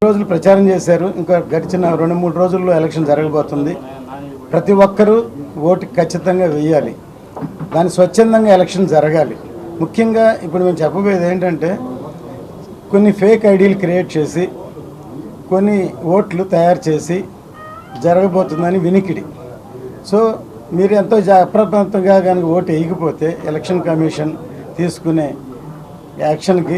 రోజులు ప్రచారం చేశారు. ఇంకా గడిచిన 2-3 రోజుల్లో ఎలక్షన్ జరగబోతుంది. ప్రతి ఒక్కరూ ఓటు ఖచ్చితంగా వేయాలి. దాని స్వచ్ఛందంగా ఎలక్షన్ జరగాలి. ముఖ్యంగా ఇప్పుడు మేము చెప్పబోయేది ఏంటంటే, కొన్ని ఫేక్ ఐడీలు క్రియేట్ చేసి కొన్ని ఓట్లు తయారు చేసి జరగబోతుందని వినికిడి. సో మీరు ఎంతో అప్రమత్తంగా కనుక ఓటు వేయకపోతే ఎలక్షన్ కమిషన్ తీసుకునే యాక్షన్కి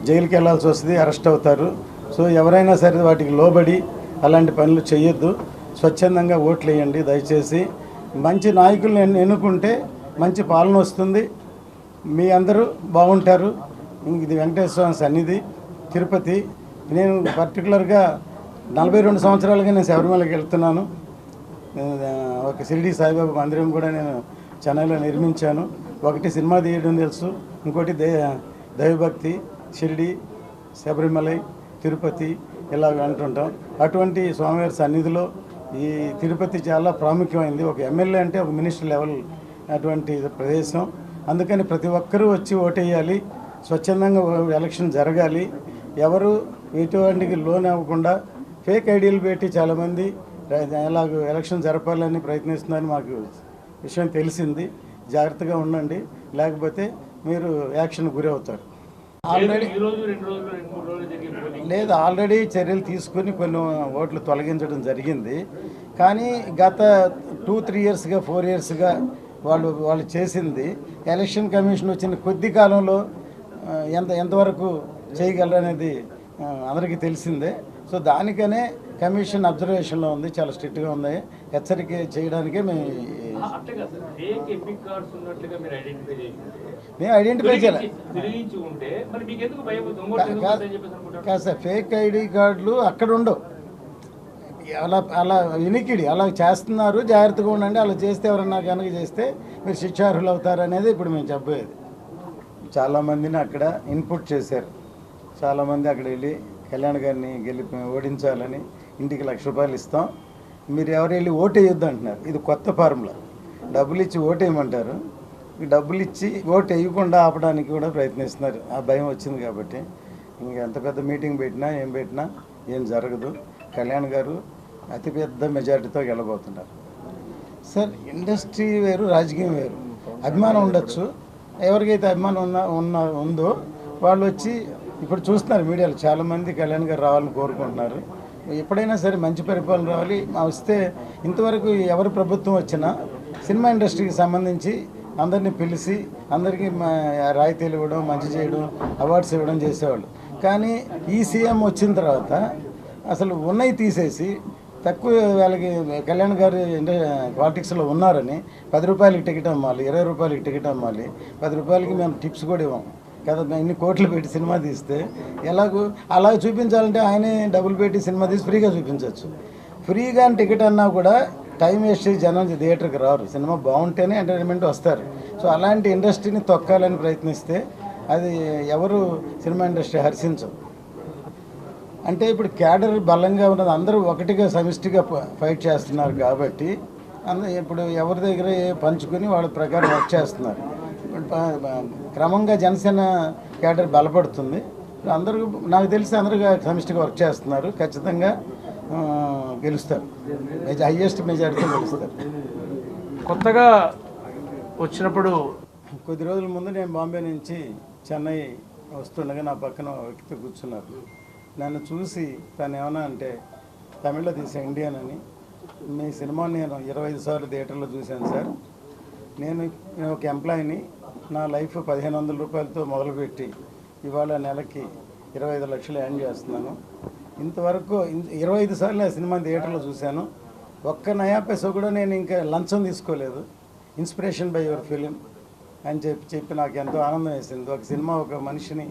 జైలుకి వెళ్లాల్సి వస్తుంది, అరెస్ట్ అవుతారు. సో ఎవరైనా సరే వాటికి లోబడి అలాంటి పనులు చేయొద్దు. స్వచ్ఛందంగా ఓట్లు వేయండి దయచేసి. మంచి నాయకులను ఎన్నుకుంటే మంచి పాలన వస్తుంది, మీ అందరూ బాగుంటారు. ఇది వెంకటేశ్వర స్వామి సన్నిధి తిరుపతి. నేను పర్టికులర్గా 42 సంవత్సరాలుగా నేను శబరిమలకి వెళ్తున్నాను. ఒక షిరిడి సాయిబాబా మందిరం కూడా నేను చెన్నైలో నిర్మించాను. ఒకటి సినిమా తీయడం తెలుసు, ఇంకోటి దైవభక్తి, షిరిడి, శబరిమలై, తిరుపతి ఇలాగ అంటుంటాం. అటువంటి స్వామివారి సన్నిధిలో ఈ తిరుపతి చాలా ప్రాముఖ్యమైనది. ఒక ఎమ్మెల్యే అంటే ఒక మినిస్టర్ లెవెల్ అటువంటి ప్రదేశం. అందుకని ప్రతి ఒక్కరూ వచ్చి ఓటేయాలి. స్వచ్ఛందంగా ఎలక్షన్ జరగాలి. ఎవరు ఎటువంటికి లోన్ అవ్వకుండా ఫేక్ ఐడీలు పెట్టి చాలామంది ఎలాగ ఎలక్షన్ జరపాలని ప్రయత్నిస్తున్నారని మాకు విషయం తెలిసింది. జాగ్రత్తగా ఉండండి, లేకపోతే మీరు యాక్షన్ గురి అవుతారు. ఆల్రెడీ చర్యలు తీసుకుని కొన్ని ఓట్లు తొలగించడం జరిగింది. కానీ గత 2-3 ఇయర్స్గా 4 ఇయర్స్గా వాళ్ళు చేసింది ఎలక్షన్ కమిషన్ వచ్చిన కొద్ది కాలంలో ఎంతవరకు చేయగలరు అనేది అందరికీ తెలిసిందే. సో దానికనే కమిషన్ అబ్జర్వేషన్లో ఉంది, చాలా స్ట్రిక్ట్గా ఉంది. హెచ్చరిక చేయడానికే మేము ఐడెంటిఫై చేయాలి. కాదు సార్, ఫేక్ ఐడి కార్డులు అక్కడ ఉండవు. అలా వినికిడి అలా చేస్తున్నారు, జాగ్రత్తగా ఉండండి. అలా చేస్తే ఎవరన్నా కనుక చేస్తే మీరు శిక్షార్హులు అవుతారు అనేది ఇప్పుడు మేము చెప్పేది. చాలామందిని అక్కడ ఇన్పుట్ చేశారు. చాలామంది అక్కడ వెళ్ళి కళ్యాణ్ గారిని ఓడించాలని ఇంటికి ₹1,00,000 ఇస్తాం, మీరు ఎవరు వెళ్ళి ఓటు వేయొద్దు అంటున్నారు. ఇది కొత్త ఫార్ములా. డబ్బులు ఇచ్చి ఓటు వేయమంటారు, డబ్బులు ఇచ్చి ఓటు వేయకుండా ఆపడానికి కూడా ప్రయత్నిస్తున్నారు. ఆ భయం వచ్చింది కాబట్టి ఇంకా ఎంత పెద్ద మీటింగ్ పెట్టినా ఏం జరగదు. కళ్యాణ్ గారు అతిపెద్ద మెజారిటీతో గెలబోతున్నారు. సార్, ఇండస్ట్రీ వేరు, రాజకీయం వేరు. అభిమానం ఉండొచ్చు, ఎవరికైతే అభిమానం ఉందో వాళ్ళు వచ్చి ఇప్పుడు చూస్తున్నారు మీడియాలో చాలామంది కళ్యాణ్ గారు రావాలని కోరుకుంటున్నారు. ఎప్పుడైనా సరే మంచి పరిపాలన రావాలి. వస్తే ఇంతవరకు ఎవరి ప్రభుత్వం వచ్చినా సినిమా ఇండస్ట్రీకి సంబంధించి అందరినీ పిలిచి అందరికీ రాయితీలు ఇవ్వడం, మంచి చేయడం, అవార్డ్స్ ఇవ్వడం చేసేవాళ్ళు. కానీ ఈ సీఎం వచ్చిన తర్వాత అసలు ఉన్నవి తీసేసి తక్కువ వాళ్ళకి కళ్యాణ్ గారు పాలిటిక్స్లో ఉన్నారని ₹10 టికెట్ అమ్మాలి, ₹20 టికెట్ అమ్మాలి, ₹10 మేము టిప్స్ కూడా ఇవ్వం కదా. ఇన్ని కోట్లు పెట్టి సినిమా తీస్తే అలా చూపించాలంటే ఆయనే డబ్బులు పెట్టి సినిమా తీసి ఫ్రీగా చూపించవచ్చు. ఫ్రీగా టికెట్ అన్నా కూడా టైం వేస్ట్ చేసి జనం థియేటర్కి రారు. సినిమా బాగుంటేనే ఎంటర్టైన్మెంట్ వస్తారు. సో అలాంటి ఇండస్ట్రీని తొక్కాలని ప్రయత్నిస్తే అది ఎవరు సినిమా ఇండస్ట్రీ హర్షించవు. అంటే ఇప్పుడు క్యాడర్ బలంగా ఉన్నది, అందరూ ఒకటిగా సమిష్టిగా ఫైట్ చేస్తున్నారు కాబట్టి ఇప్పుడు ఎవరి దగ్గర పంచుకొని వాళ్ళ ప్రకారం వర్క్ చేస్తున్నారు. క్రమంగా జనసేన క్యాడర్ బలపడుతుంది. అందరూ నాకు తెలిసి అందరూ సమిష్టిగా వర్క్ చేస్తున్నారు. ఖచ్చితంగా గెలుస్తారు, హైయెస్ట్ మెజారిటీతో గెలుస్తారు. కొత్తగా వచ్చినప్పుడు కొద్ది రోజుల ముందు నేను బాంబే నుంచి చెన్నై వస్తుండగా నా పక్కన వ్యక్తి కూర్చున్నారు. నన్ను చూసి తను ఏమన్నా అంటే, తమిళ్లో తీసే ఇండియన్ అని, మీ సినిమా నేను 25 సార్లు థియేటర్లో చూశాను సార్. నేను ఒక ఎంప్లాయీని, నా లైఫ్ ₹1,500 మొదలుపెట్టి ఇవాళ నెలకి 25 లక్షలు ఎర్న్ చేస్తున్నాను. ఇంతవరకు 25 సార్లు ఆ సినిమా థియేటర్లో చూశాను. ఒక్క నయా పైసా కూడా నేను ఇంకా లంచం తీసుకోలేదు. ఇన్స్పిరేషన్ బై యువర్ ఫిలిం అని చెప్పి నాకు ఎంతో ఆనందం వేసింది. ఒక సినిమా ఒక మనిషిని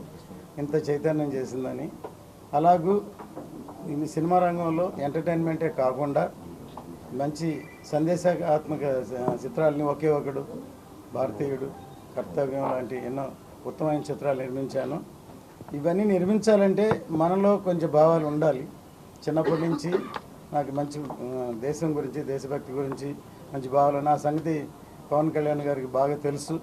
ఇంత చైతన్యం చేసిందని. అలాగూ ఈ సినిమా రంగంలో ఎంటర్టైన్మెంటే కాకుండా మంచి సందేశాత్మక చిత్రాలని ఒకే ఒకడు, భారతీయుడు, కర్తవ్యం లాంటి ఎన్నో ఉత్తమమైన చిత్రాలు నిర్మించాను. ఇవన్నీ నిర్మించాలంటే మనలో కొంచెం భావాలు ఉండాలి. చిన్నప్పటి నుంచి నాకు మంచి దేశం గురించి, దేశభక్తి గురించి మంచి భావాలు. నా సంగతి పవన్ కళ్యాణ్ గారికి బాగా తెలుసు.